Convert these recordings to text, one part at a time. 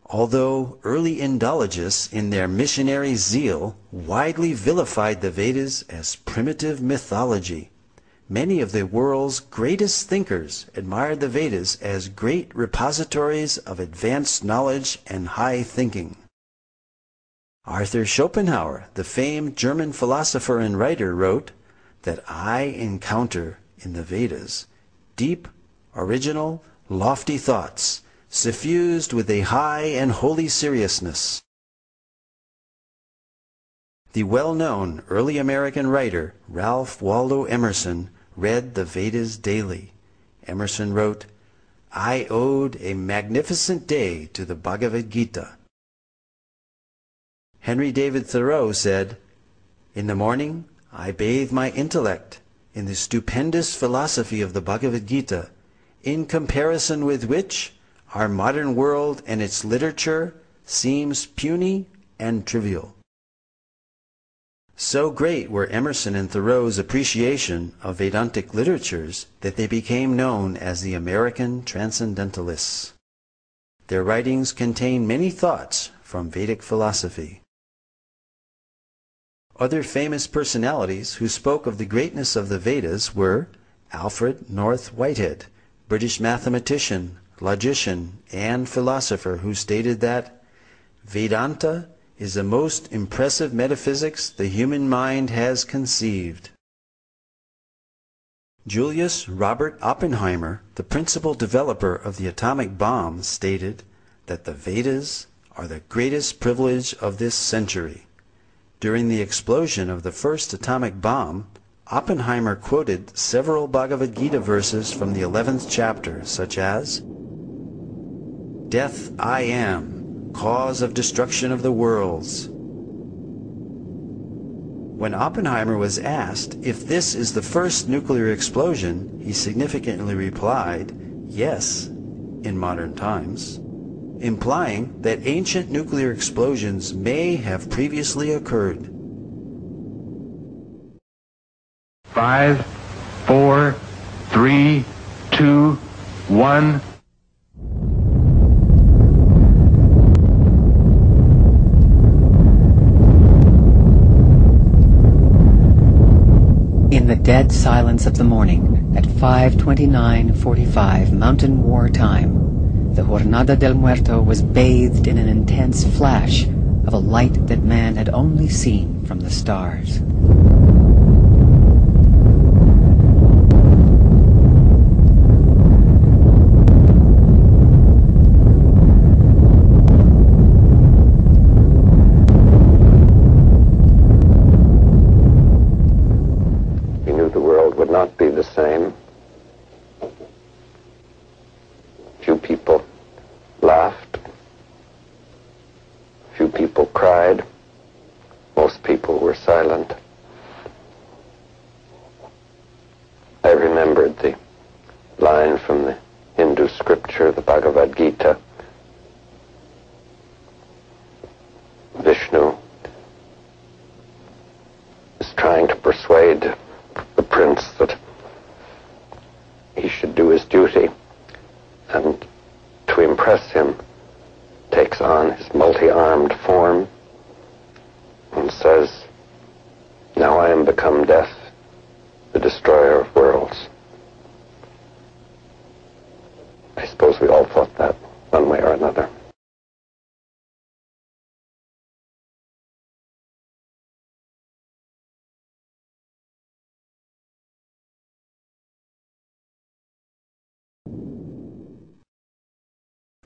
Although early Indologists in their missionary zeal widely vilified the Vedas as primitive mythology, many of the world's greatest thinkers admired the Vedas as great repositories of advanced knowledge and high thinking. Arthur Schopenhauer, the famed German philosopher and writer, wrote that I encounter in the Vedas deep, original, lofty thoughts, suffused with a high and holy seriousness. The well-known early American writer Ralph Waldo Emerson read the Vedas daily. Emerson wrote, I owed a magnificent day to the Bhagavad Gita. Henry David Thoreau said, in the morning I bathe my intellect in the stupendous philosophy of the Bhagavad Gita, in comparison with which our modern world and its literature seems puny and trivial. So great were Emerson and Thoreau's appreciation of Vedantic literatures that they became known as the American Transcendentalists. Their writings contain many thoughts from Vedic philosophy. Other famous personalities who spoke of the greatness of the Vedas were Alfred North Whitehead, British mathematician, logician, and philosopher, who stated that Vedanta is the most impressive metaphysics the human mind has conceived. Julius Robert Oppenheimer, the principal developer of the atomic bomb, stated that the Vedas are the greatest privilege of this century. During the explosion of the first atomic bomb, Oppenheimer quoted several Bhagavad Gita verses from the 11th chapter, such as, Death I am, cause of destruction of the worlds. When Oppenheimer was asked if this is the first nuclear explosion, he significantly replied, yes, in modern times, implying that ancient nuclear explosions may have previously occurred. 5, 4, 3, 2, 1. In the dead silence of the morning, at 5:29:45 Mountain War time, the Jornada del Muerto was bathed in an intense flash of a light that man had only seen from the stars. He knew the world would not be the same. Few people laughed. Few people cried. Most people were silent. I remembered the line from the Hindu scripture, the Bhagavad Gita. Vishnu is trying to persuade the prince that he should do his duty, and to impress him takes on his multi-armed form and says, now I am become death, the destroyer of worlds. I suppose we all thought that one way or another.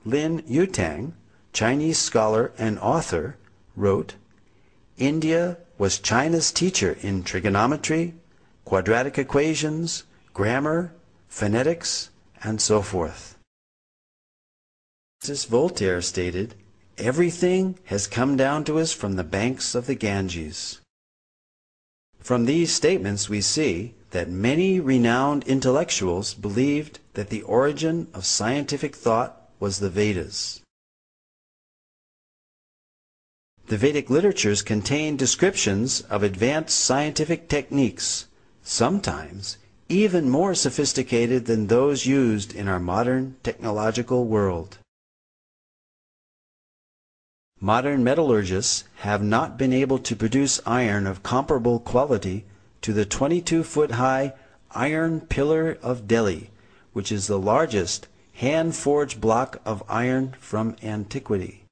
Lin Yutang, Chinese scholar and author, wrote, India was China's teacher in trigonometry, quadratic equations, grammar, phonetics, and so forth. Francis Voltaire stated, everything has come down to us from the banks of the Ganges. From these statements we see that many renowned intellectuals believed that the origin of scientific thought was the Vedas. The Vedic literatures contain descriptions of advanced scientific techniques, sometimes even more sophisticated than those used in our modern technological world. Modern metallurgists have not been able to produce iron of comparable quality to the 22-foot-high Iron Pillar of Delhi, which is the largest hand-forged block of iron from antiquity.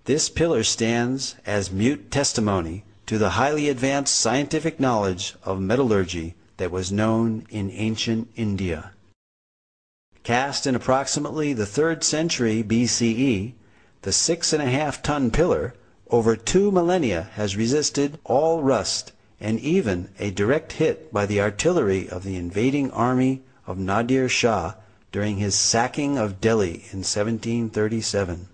This pillar stands as mute testimony to the highly advanced scientific knowledge of metallurgy that was known in ancient India. Cast in approximately the 3rd century BCE, the 6.5-ton pillar over 2 millennia has resisted all rust and even a direct hit by the artillery of the invading army of Nadir Shah during his sacking of Delhi in 1737.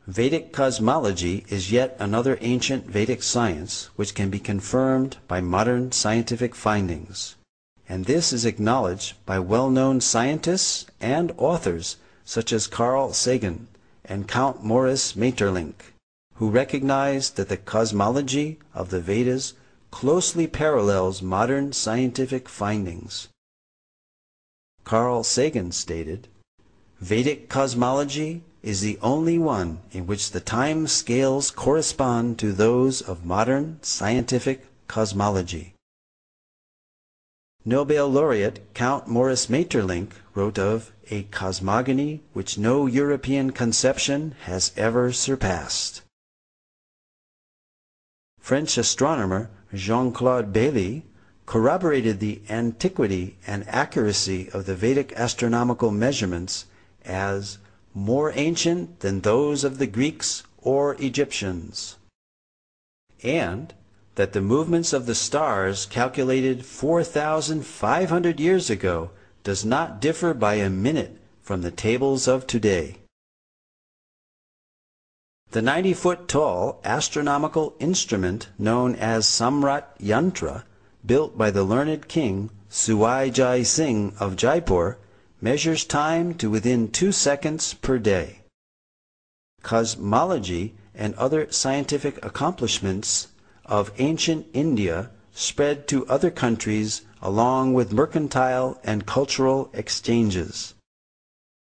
Vedic cosmology is yet another ancient Vedic science which can be confirmed by modern scientific findings, and this is acknowledged by well-known scientists and authors such as Carl Sagan and Count Maurice Maeterlinck, who recognized that the cosmology of the Vedas closely parallels modern scientific findings. Carl Sagan stated, "Vedic cosmology is the only one in which the time scales correspond to those of modern scientific cosmology." Nobel laureate Count Maurice Maeterlinck wrote of a cosmogony which no European conception has ever surpassed. French astronomer Jean-Claude Bailly corroborated the antiquity and accuracy of the Vedic astronomical measurements as more ancient than those of the Greeks or Egyptians, and that the movements of the stars calculated 4,500 years ago does not differ by a minute from the tables of today. The 90-foot-tall astronomical instrument known as Samrat Yantra, built by the learned king Suwai Jai Singh of Jaipur, measures time to within 2 seconds per day. Cosmology and other scientific accomplishments of ancient India spread to other countries along with mercantile and cultural exchanges.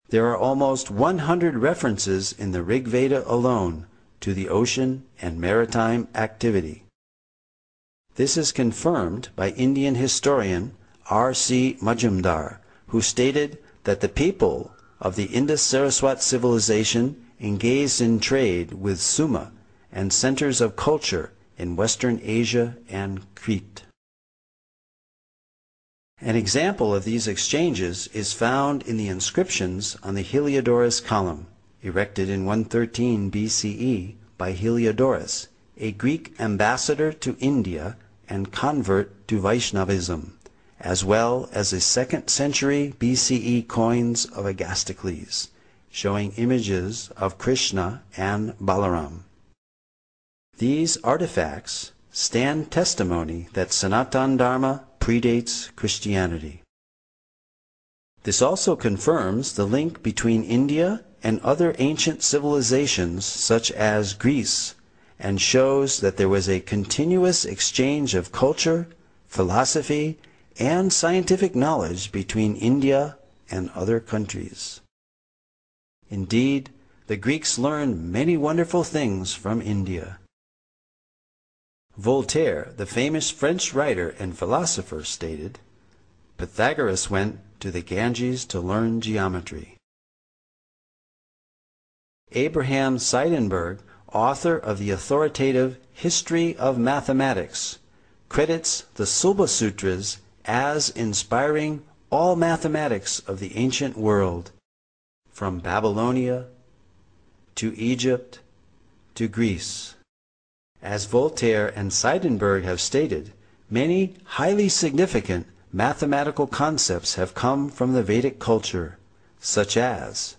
There are almost 100 references in the Rig Veda alone to the ocean and maritime activity. This is confirmed by Indian historian R.C. Majumdar, who stated that the people of the Indus-Saraswat civilization engaged in trade with Suma and centers of culture in Western Asia and Crete. An example of these exchanges is found in the inscriptions on the Heliodorus column, erected in 113 BCE by Heliodorus, a Greek ambassador to India and convert to Vaishnavism, as well as the 2nd century BCE coins of Agastocles, showing images of Krishna and Balaram. These artifacts stand testimony that Sanatana Dharma predates Christianity. This also confirms the link between India and other ancient civilizations such as Greece, and shows that there was a continuous exchange of culture, philosophy, and scientific knowledge between India and other countries. Indeed, the Greeks learned many wonderful things from India. Voltaire, the famous French writer and philosopher, stated, "Pythagoras went to the Ganges to learn geometry." Abraham Seidenberg, author of the authoritative History of Mathematics, credits the Sulba Sutras as inspiring all mathematics of the ancient world, from Babylonia to Egypt to Greece. As Voltaire and Seidenberg have stated, many highly significant mathematical concepts have come from the Vedic culture, such as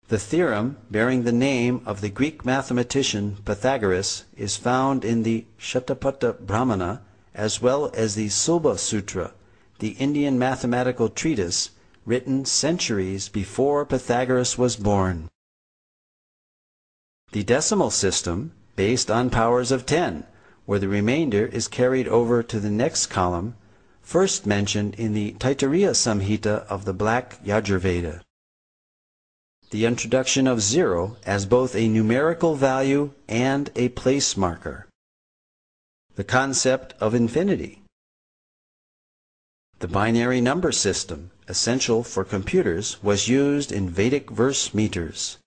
the theorem bearing the name of the Greek mathematician Pythagoras is found in the Shatapatha Brahmana, as well as the Sulba Sutra, the Indian mathematical treatise written centuries before Pythagoras was born. The decimal system, based on powers of 10, where the remainder is carried over to the next column, first mentioned in the Taittiriya Samhita of the Black Yajurveda. The introduction of 0 as both a numerical value and a place marker. The concept of infinity. The binary number system, essential for computers, was used in Vedic verse meters.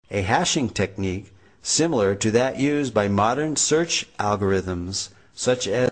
A hashing technique similar to that used by modern search algorithms such as